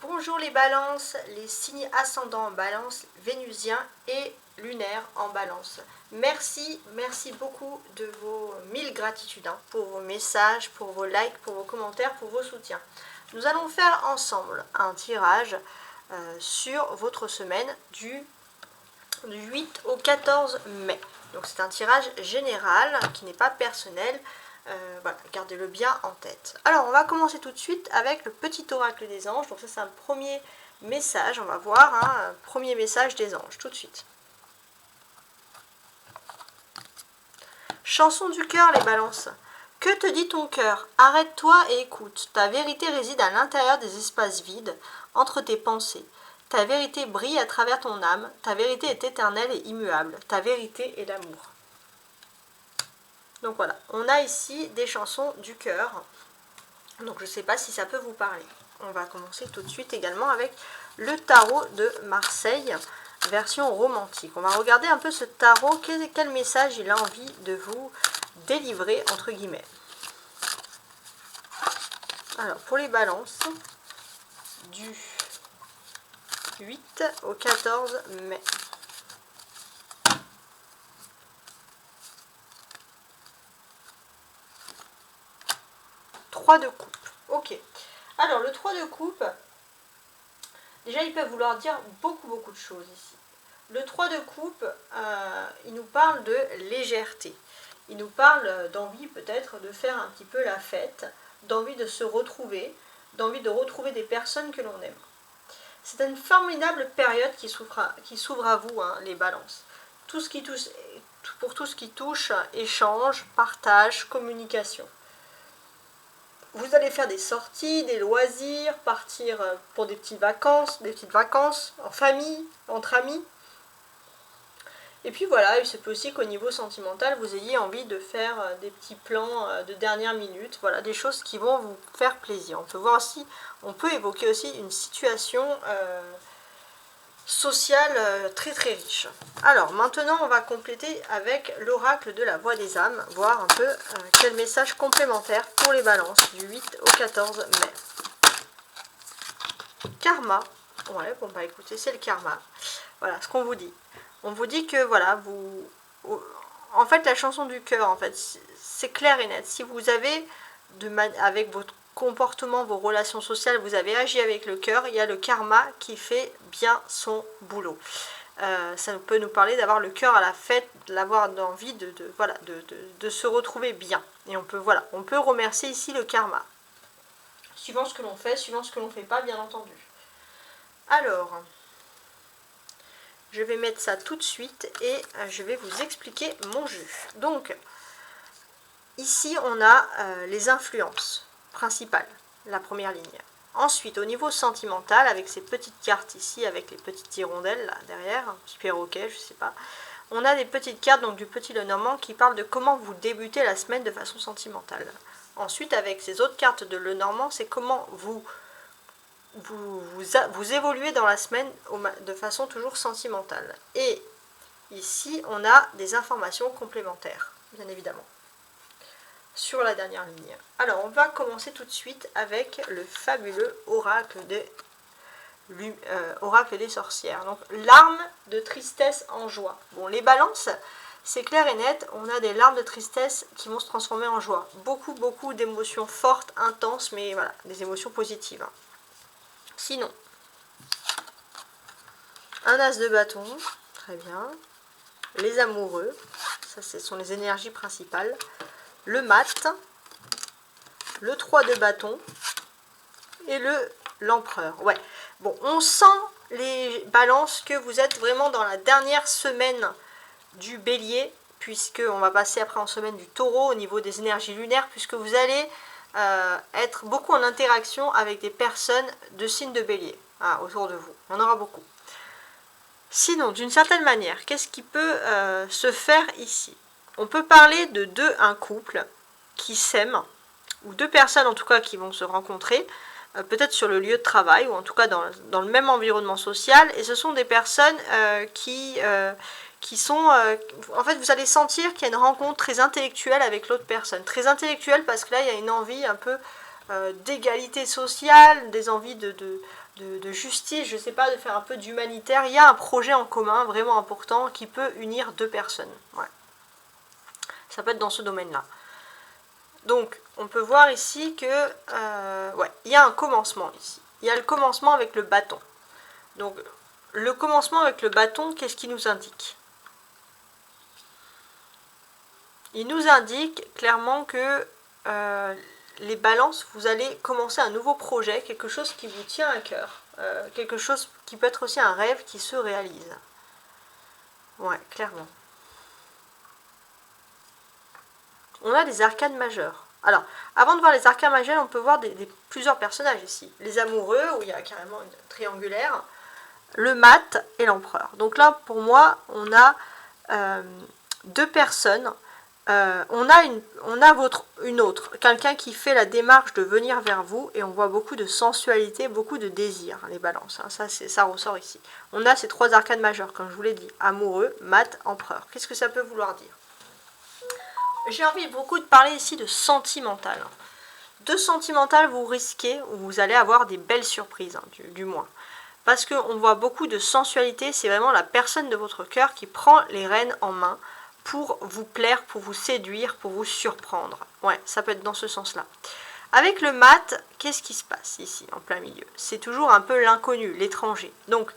Bonjour les balances, les signes ascendants en balance, vénusiens et lunaires en balance. Merci beaucoup de vos 1000 gratitudes pour vos messages, pour vos likes, pour vos commentaires, pour vos soutiens. Nous allons faire ensemble un tirage sur votre semaine du 8 au 14 mai. Donc c'est un tirage général qui n'est pas personnel. Voilà, gardez-le bien en tête. Alors on va commencer tout de suite avec le petit oracle des anges. Donc ça c'est un premier message, on va voir un premier message des anges tout de suite. Chanson du cœur les balances. Que te dit ton cœur? Arrête-toi et écoute. Ta vérité réside à l'intérieur des espaces vides, entre tes pensées. Ta vérité brille à travers ton âme. Ta vérité est éternelle et immuable. Ta vérité est l'amour. Donc voilà, on a ici des chansons du cœur. Donc je ne sais pas si ça peut vous parler. On va commencer tout de suite également avec le tarot de Marseille, version romantique. On va regarder un peu ce tarot, quel message il a envie de vous délivrer, entre guillemets. Alors pour les balances, du 8 au 14 mai. De coupe. Ok. Alors le 3 de coupe, déjà il peut vouloir dire beaucoup de choses ici. Le 3 de coupe, il nous parle de légèreté. Il nous parle d'envie peut-être de faire un petit peu la fête, d'envie de se retrouver, d'envie de retrouver des personnes que l'on aime. C'est une formidable période qui s'ouvre à vous, hein, les balances. Pour tout ce qui touche échange, partage, communication. Vous allez faire des sorties, des loisirs, partir pour des petites vacances en famille, entre amis. Et puis voilà, il se peut aussi qu'au niveau sentimental, vous ayez envie de faire des petits plans de dernière minute, voilà, des choses qui vont vous faire plaisir. On peut évoquer aussi une situation sociale très riche. Alors maintenant on va compléter avec l'oracle de la voix des âmes, voir un peu quel message complémentaire pour les balances du 8 au 14 mai. Karma, ouais, bon bah écoutez, c'est le karma. Voilà ce qu'on vous dit. On vous dit que voilà, en fait la chanson du cœur, en fait, c'est clair et net. Si vous avez avec votre comportement, vos relations sociales, vous avez agi avec le cœur, il y a le karma qui fait bien son boulot. Ça peut nous parler d'avoir le cœur à la fête, d'avoir envie de se retrouver bien. Et on peut remercier ici le karma. Suivant ce que l'on fait, suivant ce que l'on ne fait pas, bien entendu. Alors, je vais mettre ça tout de suite et je vais vous expliquer mon jeu. Donc, ici on a les influences principale, la première ligne. Ensuite, au niveau sentimental, avec ces petites cartes ici, avec les petites hirondelles là derrière, un petit perroquet, je sais pas, on a des petites cartes donc du petit Lenormand qui parlent de comment vous débutez la semaine de façon sentimentale. Ensuite, avec ces autres cartes de Lenormand, c'est comment vous évoluez dans la semaine de façon toujours sentimentale. Et ici, on a des informations complémentaires, bien évidemment, sur la dernière ligne. Alors on va commencer tout de suite avec le fabuleux oracle des sorcières. Donc larmes de tristesse en joie. Bon, les balances, c'est clair et net, on a des larmes de tristesse qui vont se transformer en joie. Beaucoup d'émotions fortes, intenses, mais voilà, des émotions positives. Sinon, un as de bâton, très bien. Les amoureux, ça ce sont les énergies principales. Le mat, le 3 de bâton et l'empereur. Ouais, bon, on sent les balances que vous êtes vraiment dans la dernière semaine du bélier, puisque on va passer après en semaine du taureau au niveau des énergies lunaires, puisque vous allez être beaucoup en interaction avec des personnes de signe de bélier autour de vous. Il y en aura beaucoup. Sinon, d'une certaine manière, qu'est-ce qui peut se faire ici? On peut parler de un couple qui s'aiment, ou deux personnes en tout cas qui vont se rencontrer, peut-être sur le lieu de travail, ou en tout cas dans le même environnement social, et ce sont des personnes qui sont... en fait, vous allez sentir qu'il y a une rencontre très intellectuelle avec l'autre personne. Très intellectuelle parce que là, il y a une envie un peu d'égalité sociale, des envies de justice, je sais pas, de faire un peu d'humanitaire. Il y a un projet en commun vraiment important qui peut unir deux personnes. Ouais. Ça peut être dans ce domaine-là. Donc, on peut voir ici que, ouais, il y a un commencement ici. Il y a le commencement avec le bâton. Donc, le commencement avec le bâton, qu'est-ce qu'il nous indique? Il nous indique clairement que les balances, vous allez commencer un nouveau projet, quelque chose qui vous tient à cœur, quelque chose qui peut être aussi un rêve qui se réalise. Ouais, clairement. On a des arcanes majeures. Alors, avant de voir les arcanes majeures, on peut voir plusieurs personnages ici. Les amoureux, où il y a carrément une triangulaire, le mat et l'empereur. Donc là, pour moi, on a deux personnes. On a une autre, quelqu'un qui fait la démarche de venir vers vous, et on voit beaucoup de sensualité, beaucoup de désir, les balances, hein, ça ressort ici. On a ces trois arcanes majeures, comme je vous l'ai dit, amoureux, mat, empereur. Qu'est-ce que ça peut vouloir dire? J'ai envie beaucoup de parler ici de sentimental. De sentimental, vous risquez, ou vous allez avoir des belles surprises, hein, du moins. Parce qu'on voit beaucoup de sensualité, c'est vraiment la personne de votre cœur qui prend les rênes en main, pour vous plaire, pour vous séduire, pour vous surprendre. Ouais, ça peut être dans ce sens-là. Avec le mat, qu'est-ce qui se passe ici, en plein milieu? C'est toujours un peu l'inconnu, l'étranger. Donc,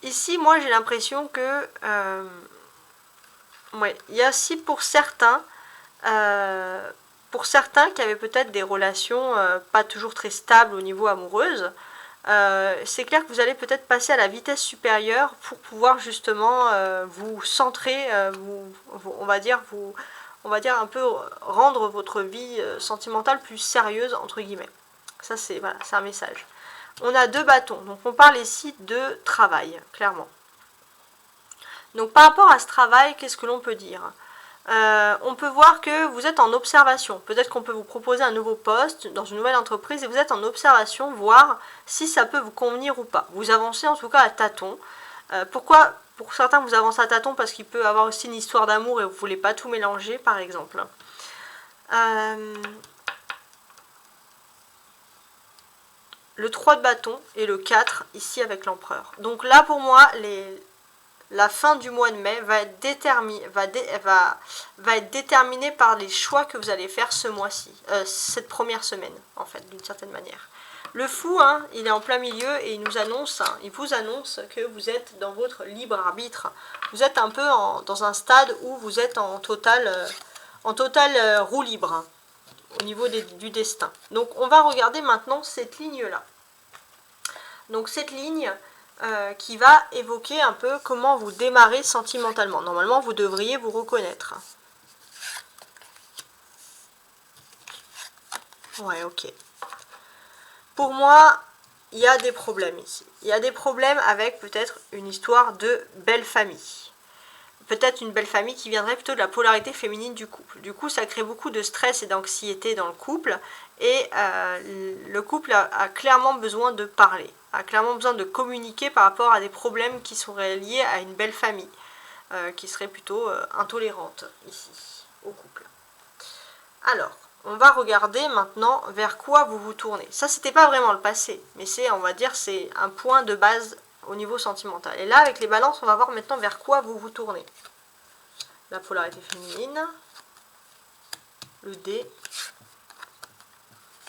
ici, moi, j'ai l'impression que... ouais, il y a aussi pour certains qui avaient peut-être des relations pas toujours très stables au niveau amoureuse, c'est clair que vous allez peut-être passer à la vitesse supérieure pour pouvoir justement vous centrer, on va dire un peu rendre votre vie sentimentale plus sérieuse, entre guillemets. Ça, c'est voilà, un message. On a deux bâtons, donc on parle ici de travail, clairement. Donc par rapport à ce travail, qu'est-ce que l'on peut dire? On peut voir que vous êtes en observation. Peut-être qu'on peut vous proposer un nouveau poste dans une nouvelle entreprise et vous êtes en observation, voir si ça peut vous convenir ou pas. Vous avancez en tout cas à tâtons. Pourquoi pour certains vous avancez à tâtons? Parce qu'il peut y avoir aussi une histoire d'amour et vous ne voulez pas tout mélanger, par exemple. Le 3 de bâton et le 4 ici avec l'empereur. Donc là pour moi, la fin du mois de mai va être déterminée par les choix que vous allez faire ce mois-ci, cette première semaine, en fait, d'une certaine manière. Le fou, hein, il est en plein milieu et il vous annonce que vous êtes dans votre libre arbitre. Vous êtes un peu dans un stade où vous êtes en total roue libre, hein, au niveau du destin. Donc on va regarder maintenant cette ligne-là. Donc cette ligne... qui va évoquer un peu comment vous démarrez sentimentalement. Normalement, vous devriez vous reconnaître. Ouais, ok. Pour moi, il y a des problèmes ici. Il y a des problèmes avec peut-être une histoire de belle famille. Peut-être une belle famille qui viendrait plutôt de la polarité féminine du couple. Du coup, ça crée beaucoup de stress et d'anxiété dans le couple. Et le couple a clairement besoin de parler, a clairement besoin de communiquer par rapport à des problèmes qui seraient liés à une belle famille, qui serait plutôt intolérante ici, au couple. Alors, on va regarder maintenant vers quoi vous vous tournez. Ça, c'était pas vraiment le passé, mais on va dire, c'est un point de base au niveau sentimental. Et là, avec les balances, on va voir maintenant vers quoi vous vous tournez. La polarité féminine, le dé,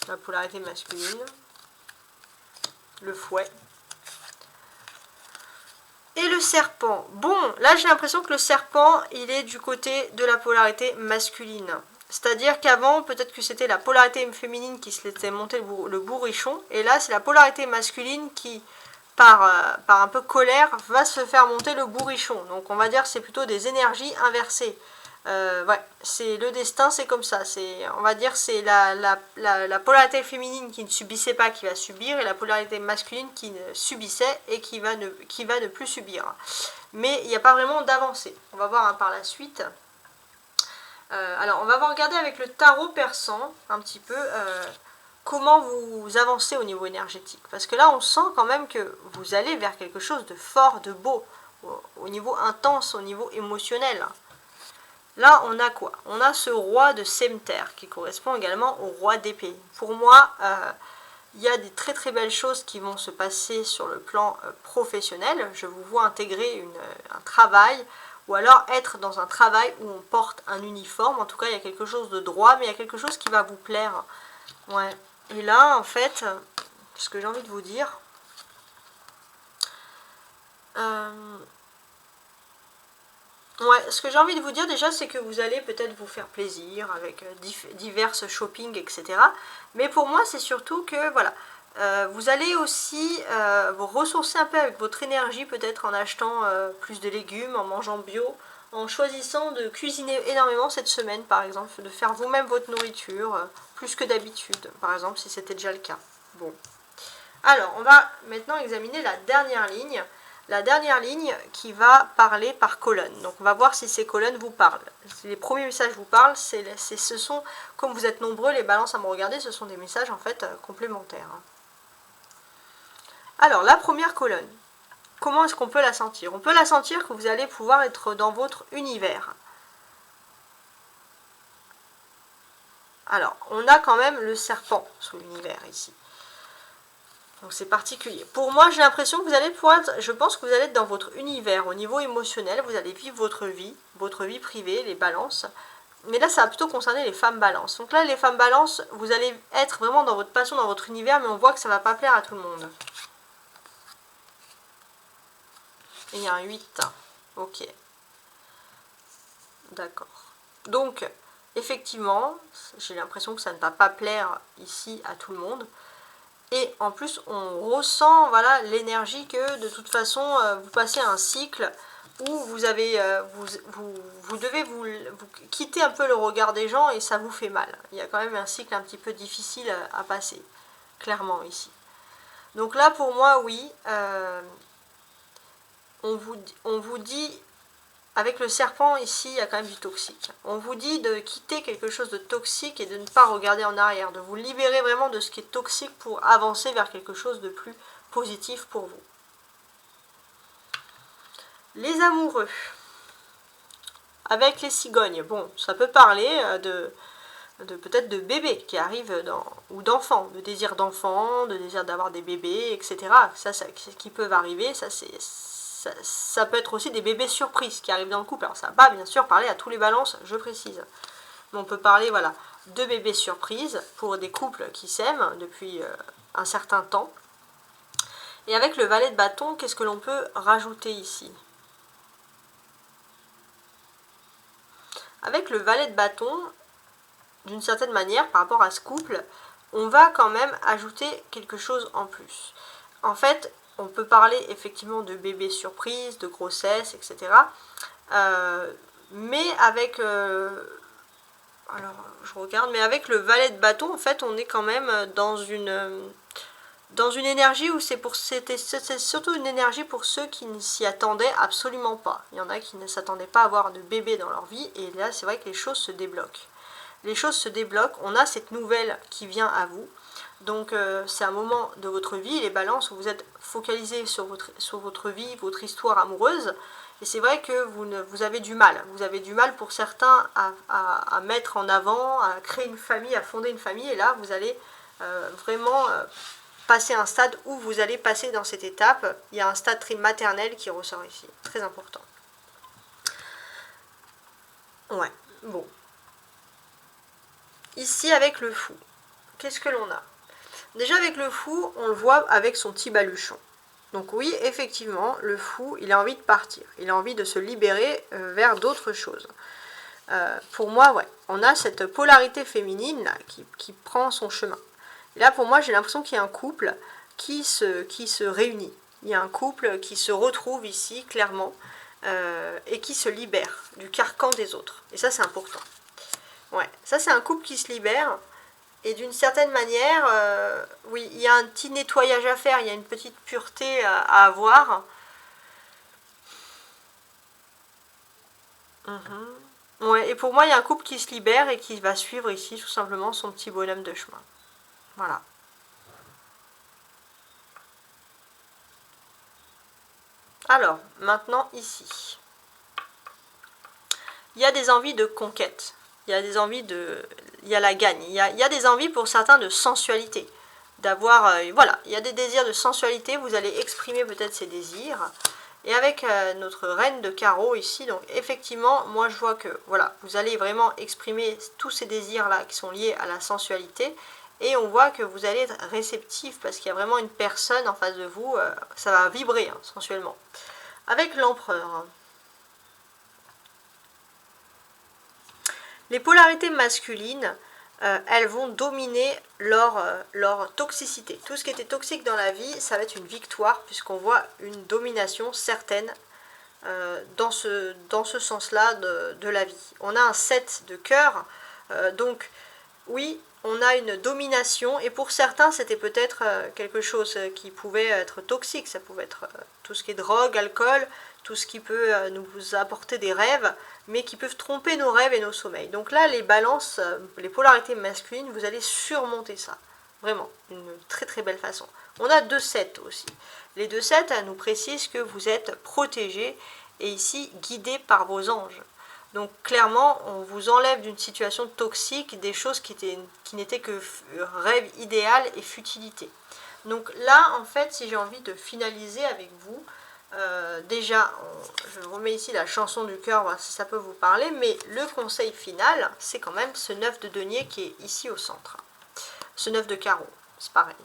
la polarité masculine, le fouet et le serpent. Bon, là j'ai l'impression que le serpent, il est du côté de la polarité masculine. C'est-à-dire qu'avant, peut-être que c'était la polarité féminine qui se laissait monter le bourrichon, et là c'est la polarité masculine qui, par un peu colère, va se faire monter le bourrichon. Donc on va dire que c'est plutôt des énergies inversées. Ouais, c'est le destin, c'est comme ça. On va dire c'est la polarité féminine qui ne subissait pas qui va subir, et la polarité masculine qui subissait et qui va ne plus subir. Mais il n'y a pas vraiment d'avancée. On va voir par la suite. Alors, on va regarder avec le tarot persan un petit peu comment vous avancez au niveau énergétique. Parce que là, on sent quand même que vous allez vers quelque chose de fort, de beau, au niveau intense, au niveau émotionnel. Là, on a quoi? On a ce roi de sceptre qui correspond également au roi d'épée. Pour moi, il y a des très très belles choses qui vont se passer sur le plan professionnel. Je vous vois intégrer un travail ou alors être dans un travail où on porte un uniforme. En tout cas, il y a quelque chose de droit, mais il y a quelque chose qui va vous plaire. Ouais. Et là, en fait, ce que j'ai envie de vous dire... Ouais, ce que j'ai envie de vous dire déjà, c'est que vous allez peut-être vous faire plaisir avec diverses shopping, etc. Mais pour moi, c'est surtout que, voilà, vous allez aussi vous ressourcer un peu avec votre énergie, peut-être en achetant plus de légumes, en mangeant bio, en choisissant de cuisiner énormément cette semaine, par exemple, de faire vous-même votre nourriture, plus que d'habitude, par exemple, si c'était déjà le cas. Bon. Alors, on va maintenant examiner la dernière ligne. La dernière ligne qui va parler par colonne. Donc on va voir si ces colonnes vous parlent. Si les premiers messages vous parlent, ce sont, comme vous êtes nombreux, les balances à me regarder, ce sont des messages en fait complémentaires. Alors la première colonne, comment est-ce qu'on peut la sentir? On peut la sentir que vous allez pouvoir être dans votre univers. Alors, on a quand même le serpent sous l'univers ici. Donc c'est particulier. Pour moi, j'ai l'impression que vous allez pouvoir être, je pense que vous allez être dans votre univers au niveau émotionnel, vous allez vivre votre vie privée, les balances. Mais là, ça va plutôt concerner les femmes balances. Donc là, les femmes balances, vous allez être vraiment dans votre passion, dans votre univers, mais on voit que ça ne va pas plaire à tout le monde. Et il y a un 8. Ok. D'accord. Donc, effectivement, j'ai l'impression que ça ne va pas plaire ici à tout le monde. Et en plus, on ressent voilà, l'énergie que de toute façon, vous passez un cycle où vous, avez, vous devez vous quitter un peu le regard des gens et ça vous fait mal. Il y a quand même un cycle un petit peu difficile à passer, clairement ici. Donc là, pour moi, oui, on vous dit... Avec le serpent, ici, il y a quand même du toxique. On vous dit de quitter quelque chose de toxique et de ne pas regarder en arrière, de vous libérer vraiment de ce qui est toxique pour avancer vers quelque chose de plus positif pour vous. Les amoureux. Avec les cigognes, bon, ça peut parler peut-être de bébés qui arrivent ou d'enfants, de désir d'enfants, de désir d'avoir des bébés, etc. Ça, qui peuvent arriver, ça peut être aussi des bébés surprises qui arrivent dans le couple. Alors ça va pas bien sûr parler à tous les balances, je précise. Mais on peut parler voilà, de bébés surprises pour des couples qui s'aiment depuis un certain temps. Et avec le valet de bâton, qu'est-ce que l'on peut rajouter ici? Avec le valet de bâton, d'une certaine manière, par rapport à ce couple, on va quand même ajouter quelque chose en plus. En fait, on peut parler effectivement de bébé surprise, de grossesse, etc. Mais avec... alors, je regarde, mais avec le valet de bâton, en fait, on est quand même dans une énergie où c'est surtout une énergie pour ceux qui ne s'y attendaient absolument pas. Il y en a qui ne s'attendaient pas à avoir de bébé dans leur vie, et là, c'est vrai que les choses se débloquent. Les choses se débloquent, on a cette nouvelle qui vient à vous. Donc c'est un moment de votre vie, les balances, où vous êtes focalisé sur votre vie, votre histoire amoureuse. Et c'est vrai que vous avez du mal. Vous avez du mal pour certains à mettre en avant, à créer une famille, à fonder une famille. Et là, vous allez vraiment passer un stade où vous allez passer dans cette étape. Il y a un stade très maternel qui ressort ici. Très important. Ouais, bon. Ici, avec le fou, qu'est-ce que l'on a? Déjà avec le fou, on le voit avec son petit baluchon. Donc oui, effectivement, le fou, il a envie de partir. Il a envie de se libérer vers d'autres choses. Pour moi, ouais, on a cette polarité féminine là, qui prend son chemin. Et là, pour moi, j'ai l'impression qu'il y a un couple qui se réunit. Il y a un couple qui se retrouve ici, clairement, et qui se libère du carcan des autres. Et ça, c'est important. Ouais, ça, c'est un couple qui se libère. Et d'une certaine manière, oui, il y a un petit nettoyage à faire, il y a une petite pureté à avoir. Ouais, et pour moi, il y a un couple qui se libère et qui va suivre ici tout simplement son petit bonhomme de chemin. Voilà. Alors, maintenant ici. il y a des envies de conquête, il y a des envies il y a la gagne, il y a des envies pour certains de sensualité, d'avoir, voilà, il y a des désirs de sensualité, vous allez exprimer peut-être ces désirs. Et avec notre reine de carreau ici, donc effectivement, moi je vois que, voilà, vous allez vraiment exprimer tous ces désirs-là qui sont liés à la sensualité, et on voit que vous allez être réceptif, parce qu'il y a vraiment une personne en face de vous, ça va vibrer hein, sensuellement. Avec l'empereur, les polarités masculines, elles vont dominer leur toxicité. Tout ce qui était toxique dans la vie, ça va être une victoire, puisqu'on voit une domination certaine dans ce sens-là de la vie. On a un 7 de cœur, donc oui, on a une domination, et pour certains, c'était peut-être quelque chose qui pouvait être toxique, ça pouvait être tout ce qui est drogue, alcool, tout ce qui peut nous apporter des rêves, mais qui peuvent tromper nos rêves et nos sommeils. Donc là, les balances, les polarités masculines, vous allez surmonter ça. Vraiment, une très très belle façon. On a 2-7 aussi. Les 2-7 nous précisent que vous êtes protégés et ici guidés par vos anges. Donc clairement, on vous enlève d'une situation toxique des choses qui n'étaient que rêve idéal et futilité. Donc là, en fait, si j'ai envie de finaliser avec vous, déjà, je remets ici la chanson du cœur, voir si ça peut vous parler, mais le conseil final, c'est quand même ce 9 de denier qui est ici au centre. Ce 9 de carreau, c'est pareil.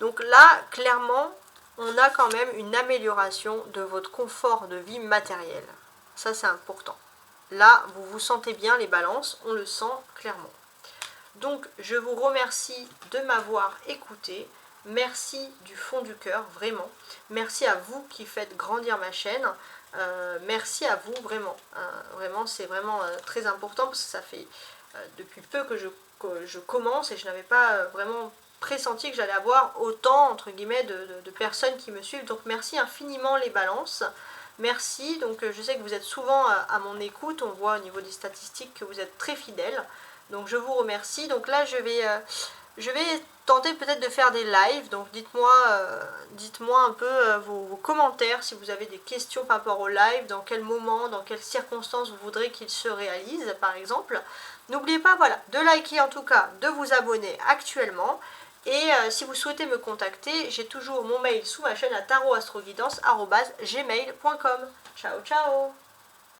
Donc là, clairement, on a quand même une amélioration de votre confort de vie matériel. Ça, c'est important. Là, vous vous sentez bien, les balances, on le sent clairement. Donc, je vous remercie de m'avoir écouté. Merci du fond du cœur, vraiment. Merci à vous qui faites grandir ma chaîne. Merci à vous, vraiment. Vraiment, c'est vraiment très important parce que ça fait depuis peu que je commence et je n'avais pas vraiment pressenti que j'allais avoir autant, entre guillemets, de personnes qui me suivent. Donc, merci infiniment les balances. Merci, donc je sais que vous êtes souvent à mon écoute, on voit au niveau des statistiques que vous êtes très fidèles. Donc je vous remercie. Donc là, je vais tenter peut-être de faire des lives. Donc dites-moi un peu vos commentaires si vous avez des questions par rapport au live, dans quel moment, dans quelles circonstances vous voudrez qu'il se réalise, par exemple. N'oubliez pas, voilà, de liker en tout cas, de vous abonner actuellement. Et si vous souhaitez me contacter, j'ai toujours mon mail sous ma chaîne à tarotastroguidance@gmail.com. Ciao, ciao!